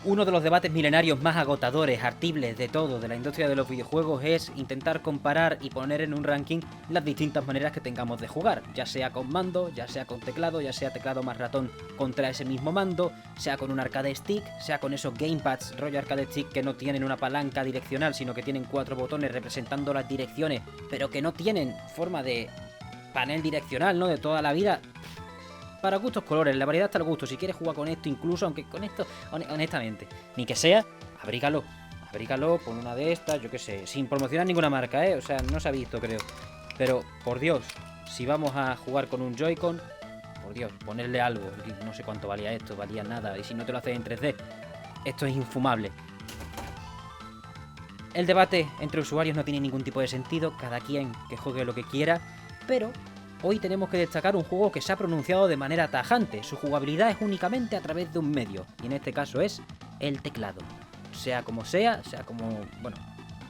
Uno de los debates milenarios más agotadores, artibles de todo de la industria de los videojuegos es intentar comparar y poner en un ranking las distintas maneras que tengamos de jugar, ya sea con mando, ya sea con teclado, ya sea teclado más ratón contra ese mismo mando, sea con un arcade stick, sea con esos gamepads rollo arcade stick que no tienen una palanca direccional, sino que tienen 4 botones representando las direcciones, pero que no tienen forma de panel direccional, ¿no? De toda la vida. Para gustos colores, la variedad está al gusto. Si quieres jugar con esto, incluso, aunque con esto, honestamente, ni que sea, abrígalo, pon una de estas, yo qué sé, sin promocionar ninguna marca, o sea, no se ha visto, creo. Pero, por Dios, si vamos a jugar con un Joy-Con, por Dios, ponerle algo. No sé cuánto valía esto, valía nada, y si no te lo haces en 3D, esto es infumable. El debate entre usuarios no tiene ningún tipo de sentido, cada quien que juegue lo que quiera, pero hoy tenemos que destacar un juego que se ha pronunciado de manera tajante. Su jugabilidad es únicamente a través de un medio, y en este caso es el teclado. Sea como, bueno,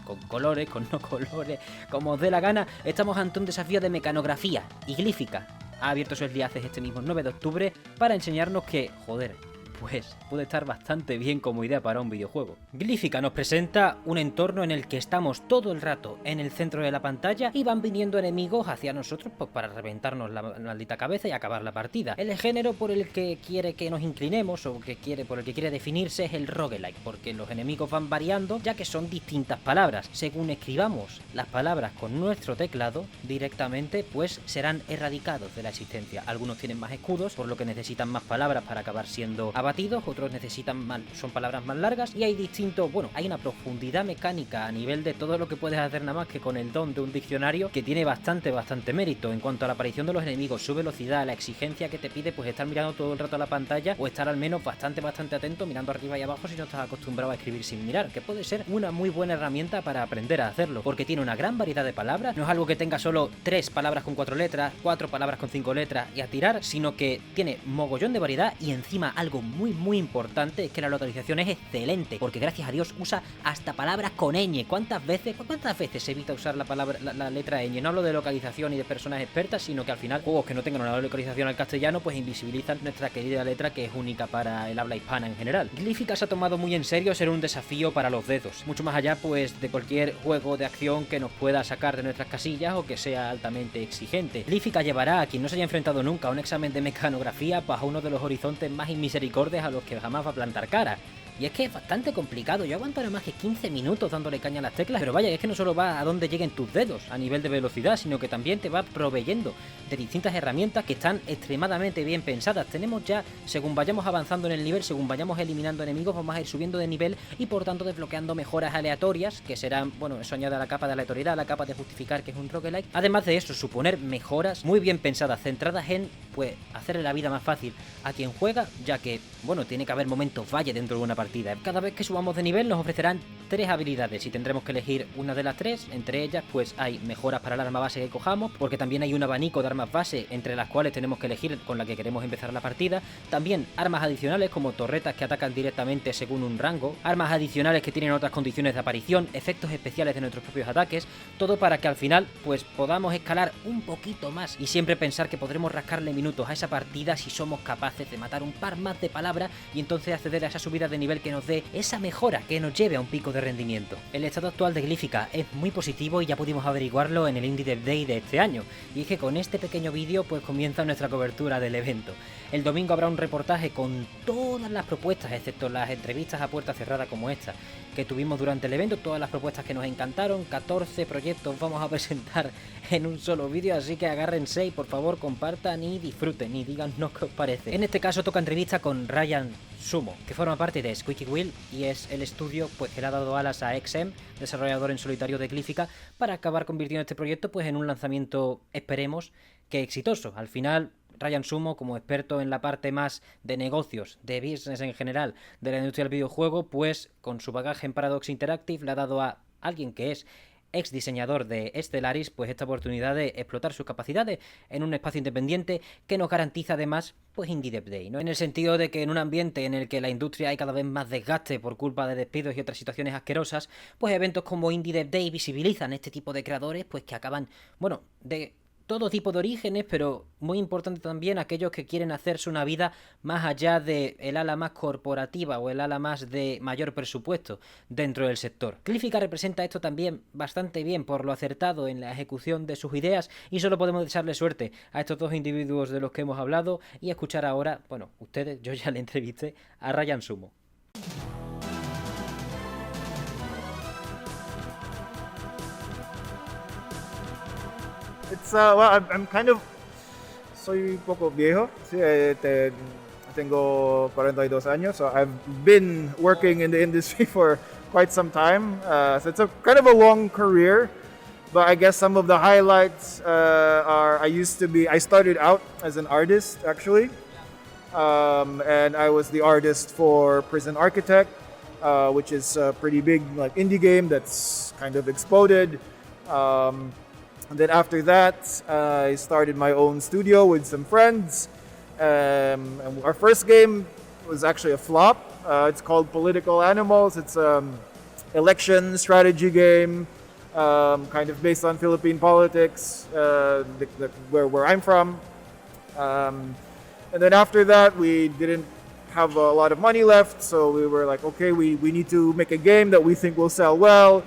con colores, con no colores, como os dé la gana, estamos ante un desafío de mecanografía, y Glyphica ha abierto sus liaces este mismo 9 de octubre para enseñarnos que, joder, pues puede estar bastante bien como idea para un videojuego. Glyphica nos presenta un entorno en el que estamos todo el rato en el centro de la pantalla y van viniendo enemigos hacia nosotros pues para reventarnos la maldita cabeza y acabar la partida. El género por el que quiere que nos inclinemos o por el que quiere definirse es el roguelike, porque los enemigos van variando ya que son distintas palabras. Según escribamos las palabras con nuestro teclado directamente, pues serán erradicados de la existencia. Algunos tienen más escudos, por lo que necesitan más palabras para acabar siendo abatidos, otros necesitan son palabras más largas y hay hay una profundidad mecánica a nivel de todo lo que puedes hacer nada más que con el don de un diccionario que tiene bastante mérito en cuanto a la aparición de los enemigos, su velocidad, la exigencia que te pide pues estar mirando todo el rato a la pantalla o estar al menos bastante atento mirando arriba y abajo si no estás acostumbrado a escribir sin mirar, que puede ser una muy buena herramienta para aprender a hacerlo, porque tiene una gran variedad de palabras, no es algo que tenga solo 3 palabras con 4 letras, 4 palabras con 5 letras y a tirar, sino que tiene mogollón de variedad y encima algo muy importante es que la localización es excelente, porque gracias a Dios usa hasta palabras con ñ. ¿Cuántas veces se evita usar la letra ñ? No hablo de localización y de personas expertas, sino que al final juegos que no tengan una localización al castellano pues invisibilizan nuestra querida letra que es única para el habla hispana en general. Glyphica se ha tomado muy en serio ser un desafío para los dedos, mucho más allá pues de cualquier juego de acción que nos pueda sacar de nuestras casillas o que sea altamente exigente. Glyphica llevará a quien no se haya enfrentado nunca a un examen de mecanografía bajo uno de los horizontes más inmisericordes a los que jamás va a plantar cara. Y es que es bastante complicado, yo aguanto nada más que 15 minutos dándole caña a las teclas, pero vaya, es que no solo va a donde lleguen tus dedos a nivel de velocidad, sino que también te va proveyendo de distintas herramientas que están extremadamente bien pensadas. Tenemos ya, según vayamos avanzando en el nivel, según vayamos eliminando enemigos, vamos a ir subiendo de nivel y por tanto desbloqueando mejoras aleatorias, que serán, bueno, eso añade a la capa de aleatoriedad, a la capa de justificar que es un roguelike. Además de eso, suponer mejoras muy bien pensadas, centradas en, pues, hacerle la vida más fácil a quien juega, ya que, bueno, tiene que haber momentos valle dentro de una partida. Cada vez que subamos de nivel nos ofrecerán 3 habilidades y tendremos que elegir una de las 3. Entre ellas pues hay mejoras para el arma base que cojamos, porque también hay un abanico de armas base entre las cuales tenemos que elegir con la que queremos empezar la partida. También armas adicionales como torretas que atacan directamente según un rango, armas adicionales que tienen otras condiciones de aparición, efectos especiales de nuestros propios ataques, todo para que al final pues podamos escalar un poquito más y siempre pensar que podremos rascarle minutos a esa partida si somos capaces de matar un par más de palabras y entonces acceder a esa subida de nivel que nos dé esa mejora que nos lleve a un pico de rendimiento. El estado actual de Glyphica es muy positivo y ya pudimos averiguarlo en el IndieDevDay de este año, y es que con este pequeño vídeo pues comienza nuestra cobertura del evento. El domingo habrá un reportaje con todas las propuestas, excepto las entrevistas a puerta cerrada como esta que tuvimos durante el evento, todas las propuestas que nos encantaron. 14 proyectos vamos a presentar en un solo vídeo, así que agárrense y por favor compartan y disfruten y díganos qué os parece. En este caso toca entrevista con Sumo, que forma parte de Squeaky Wheel y es el estudio pues que le ha dado alas a XM, desarrollador en solitario de Glyphica, para acabar convirtiendo este proyecto pues en un lanzamiento, esperemos, que exitoso. Al final Sumo, como experto en la parte más de negocios, de business en general, de la industria del videojuego, pues con su bagaje en Paradox Interactive le ha dado a alguien que es ex diseñador de Stellaris, pues esta oportunidad de explotar sus capacidades en un espacio independiente que nos garantiza además pues IndieDevDay, ¿no? En el sentido de que en un ambiente en el que la industria hay cada vez más desgaste por culpa de despidos y otras situaciones asquerosas, pues eventos como IndieDevDay visibilizan este tipo de creadores pues que acaban, bueno, de todo tipo de orígenes, pero muy importante también aquellos que quieren hacerse una vida más allá de el ala más corporativa o el ala más de mayor presupuesto dentro del sector. Glyphica representa esto también bastante bien por lo acertado en la ejecución de sus ideas y solo podemos desearle suerte a estos dos individuos de los que hemos hablado y escuchar ahora, bueno, ustedes, yo ya le entrevisté a Ryan Sumo. It's I'm kind of soy un poco viejo. Sí, tengo 42 años, so I've been working in the industry for quite some time. So it's a kind of a long career, but I guess some of the highlights are I started out as an artist actually, and I was the artist for Prison Architect, which is a pretty big like indie game that's kind of exploded. And then after that, I started my own studio with some friends. And our first game was actually a flop. It's called Political Animals. It's an election strategy game, kind of based on Philippine politics, where I'm from. And then after that, we didn't have a lot of money left, so we were like, okay, we need to make a game that we think will sell well.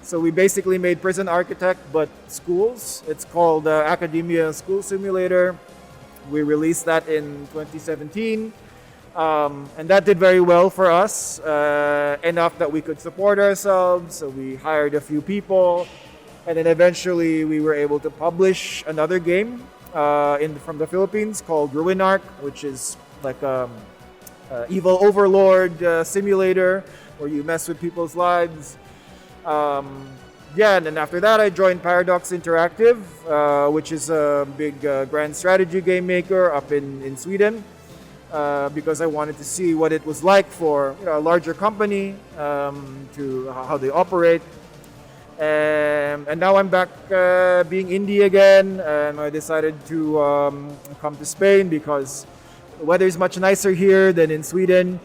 So we basically made Prison Architect, but schools. It's called Academia School Simulator. We released that in 2017. And that did very well for us, enough that we could support ourselves. So we hired a few people. And then eventually we were able to publish another game from the Philippines called Ruinarch, which is like evil overlord simulator where you mess with people's lives. And then after that I joined Paradox Interactive, which is a big grand strategy game maker up in Sweden, because I wanted to see what it was like for a larger company, to how they operate. And now I'm back being indie again, and I decided to come to Spain because the weather is much nicer here than in Sweden.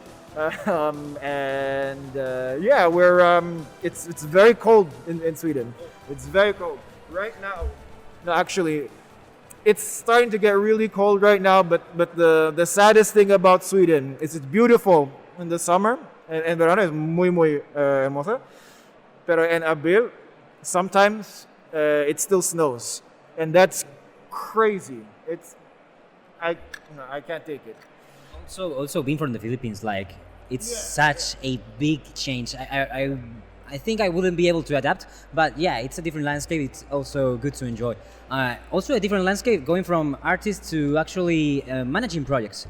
It's very cold in Sweden. It's very cold right now. No, actually, it's starting to get really cold right now. But the saddest thing about Sweden is it's beautiful in the summer. En verano es muy hermosa. Pero en abril, sometimes it still snows, and that's crazy. I can't take it. Also being from the Philippines, like it's such a big change. I think I wouldn't be able to adapt, but yeah, it's a different landscape. It's also good to enjoy. Also a different landscape going from artist to actually managing projects.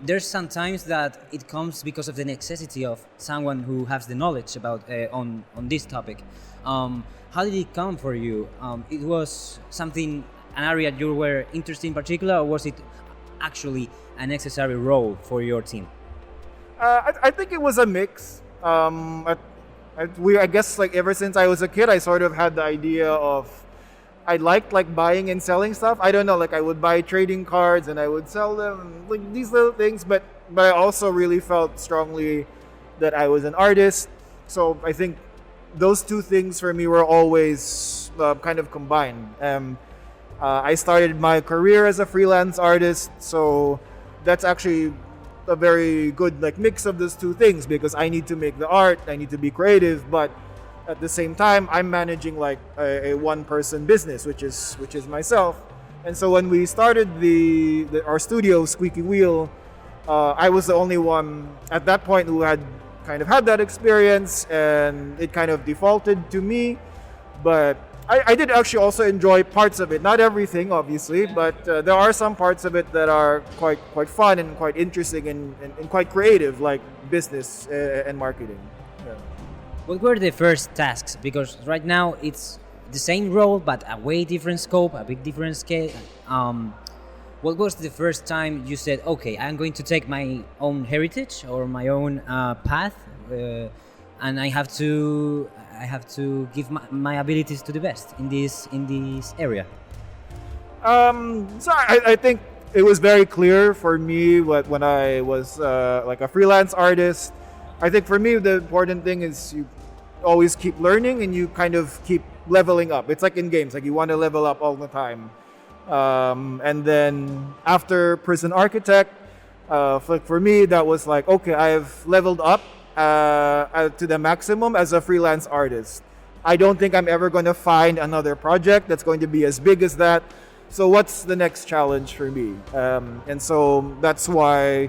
There's sometimes that it comes because of the necessity of someone who has the knowledge about on this topic. How did it come for you? It was something, an area you were interested in particular, or was it actually a necessary role for your team? I think it was a mix. I guess like ever since I was a kid, I sort of had the idea of I liked like buying and selling stuff. I don't know, like I would buy trading cards and I would sell them, like these little things. But I also really felt strongly that I was an artist. So I think those two things for me were always kind of combined. I started my career as a freelance artist, so that's actually a very good like mix of those two things, because I need to make the art, I need to be creative, but at the same time I'm managing like a one-person business, which is myself. And so when we started our studio, Squeaky Wheel, I was the only one at that point who had kind of had that experience, and it kind of defaulted to me. But I did actually also enjoy parts of it, not everything obviously, but there are some parts of it that are quite fun and quite interesting and quite creative, like business and marketing. Yeah. What were the first tasks? Because right now it's the same role but a way different scope, a big different scale. What was the first time you said, okay, I'm going to take my own heritage or my own path, and I have to give my abilities to the best in this area? So I think it was very clear for me when I was like a freelance artist. I think for me the important thing is you always keep learning and you kind of keep leveling up. It's like in games, like you want to level up all the time. And then after Prison Architect, for me, that was like, okay, I've leveled up to the maximum as a freelance artist. I don't think I'm ever going to find another project that's going to be as big as that. So what's the next challenge for me? And so that's why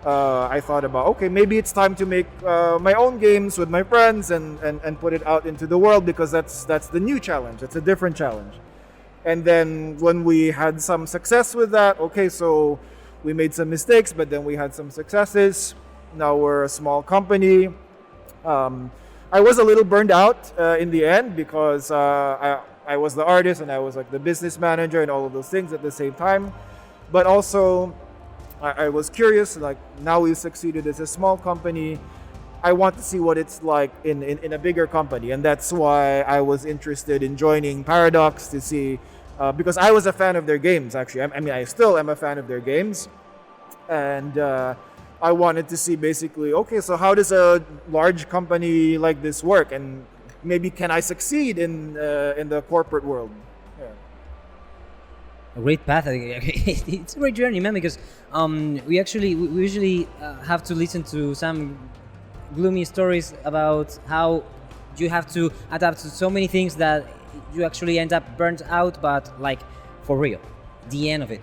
I thought about, okay, maybe it's time to make my own games with my friends and put it out into the world, because that's the new challenge. It's a different challenge. And then when we had some success with that, okay, so we made some mistakes, but then we had some successes. Now we're a small company. I was a little burned out in the end, because I was the artist and I was like the business manager and all of those things at the same time. But also, I was curious, like, now we've succeeded as a small company. I want to see what it's like in a bigger company. And that's why I was interested in joining Paradox, to see, because I was a fan of their games, actually. I mean, I still am a fan of their games. And I wanted to see basically, okay, so how does a large company like this work? And maybe can I succeed in the corporate world? Yeah. A great path. It's a great journey, man, because we usually have to listen to some gloomy stories about how you have to adapt to so many things that you actually end up burnt out, but like for real, the end of it.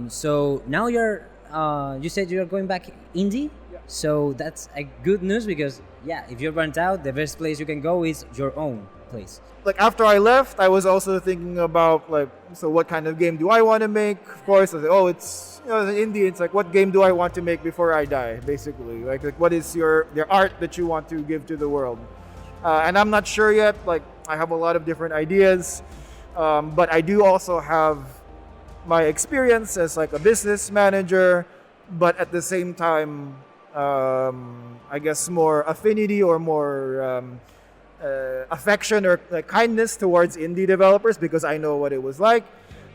So now you said you're going back indie, yeah. So that's a good news, because yeah, if you're burnt out, the best place you can go is your own place. Like after I left, I was also thinking about, like, so what kind of game do I want to make? Of course, I was like, oh, it's, you know, in indie, it's like, what game do I want to make before I die, basically? Like what is your art that you want to give to the world? And I'm not sure yet. Like, I have a lot of different ideas, but I do also have my experience as like a business manager, but at the same time, I guess more affinity or more affection or kindness towards indie developers, because I know what it was like.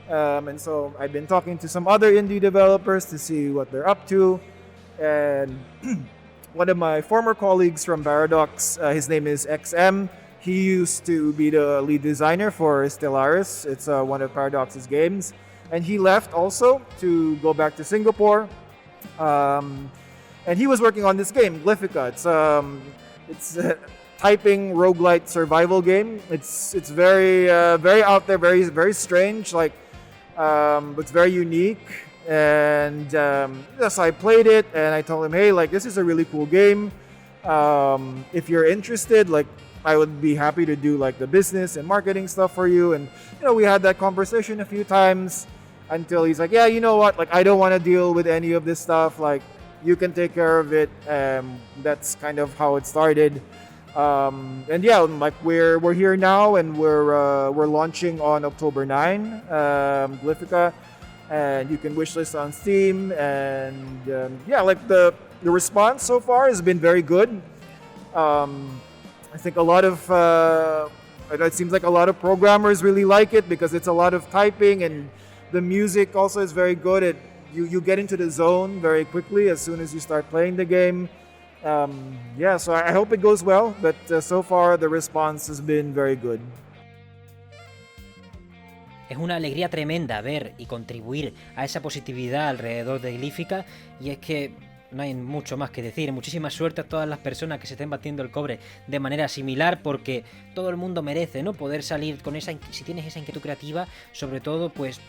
And so I've been talking to some other indie developers to see what they're up to. And one of my former colleagues from Paradox, his name is XM. He used to be the lead designer for Stellaris. It's one of Paradox's games. And he left also to go back to Singapore. And he was working on this game, Glyphica. It's typing roguelike survival game. It's very very out there, very very strange. Like, it's very unique. And so I played it, and I told him, hey, like, this is a really cool game. If you're interested, like, I would be happy to do like the business and marketing stuff for you. And we had that conversation a few times, until he's like, yeah, you know what? Like, I don't want to deal with any of this stuff. Like, you can take care of it. That's kind of how it started. And yeah, like we're here now, and we're launching on October 9, Glyphica, and you can wishlist on Steam. And yeah, like the response so far has been very good. I think a lot of it seems like a lot of programmers really like it, because it's a lot of typing, and the music also is very good. You get into the zone very quickly as soon as you start playing the game. Yeah, so I hope it goes well, but so far the response has been very good. Es una alegría tremenda ver y contribuir a esa positividad alrededor de Glyphica, y es que no hay mucho más que decir. Muchísima suerte a todas las personas que se estén batiendo el cobre de manera similar, porque todo el mundo merece, ¿no? Poder salir con esa, si tienes esa inquietud creativa, sobre todo, pues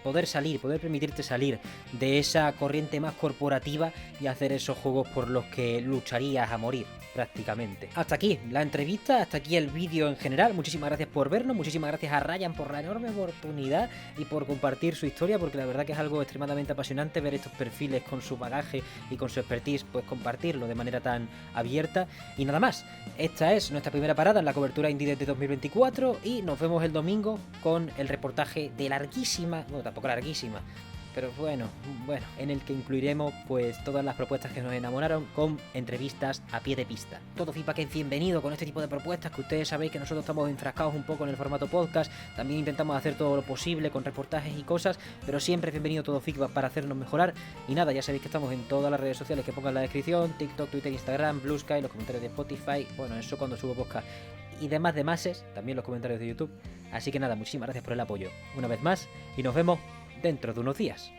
poder permitirte salir de esa corriente más corporativa y hacer esos juegos por los que lucharías a morir, prácticamente. Hasta aquí la entrevista, hasta aquí el vídeo en general. Muchísimas gracias por vernos, muchísimas gracias a Ryan por la enorme oportunidad y por compartir su historia, porque la verdad que es algo extremadamente apasionante ver estos perfiles con su bagaje y con su expertise, pues compartirlo de manera tan abierta. Y nada más, esta es nuestra primera parada en la cobertura IndieDevDay 2024, y nos vemos el domingo con el reportaje de larguísima, no, tampoco larguísima, pero bueno, en el que incluiremos pues todas las propuestas que nos enamoraron, con entrevistas a pie de pista. Todo feedback es bienvenido con este tipo de propuestas, que ustedes sabéis que nosotros estamos enfrascados un poco en el formato podcast. También intentamos hacer todo lo posible con reportajes y cosas, pero siempre es bienvenido todo feedback para hacernos mejorar. Y nada, ya sabéis que estamos en todas las redes sociales que pongan en la descripción: TikTok, Twitter, Instagram, Blue Sky, los comentarios de Spotify, bueno, eso cuando subo podcast. y demás también los comentarios de YouTube. Así que nada, muchísimas gracias por el apoyo una vez más y nos vemos dentro de unos días.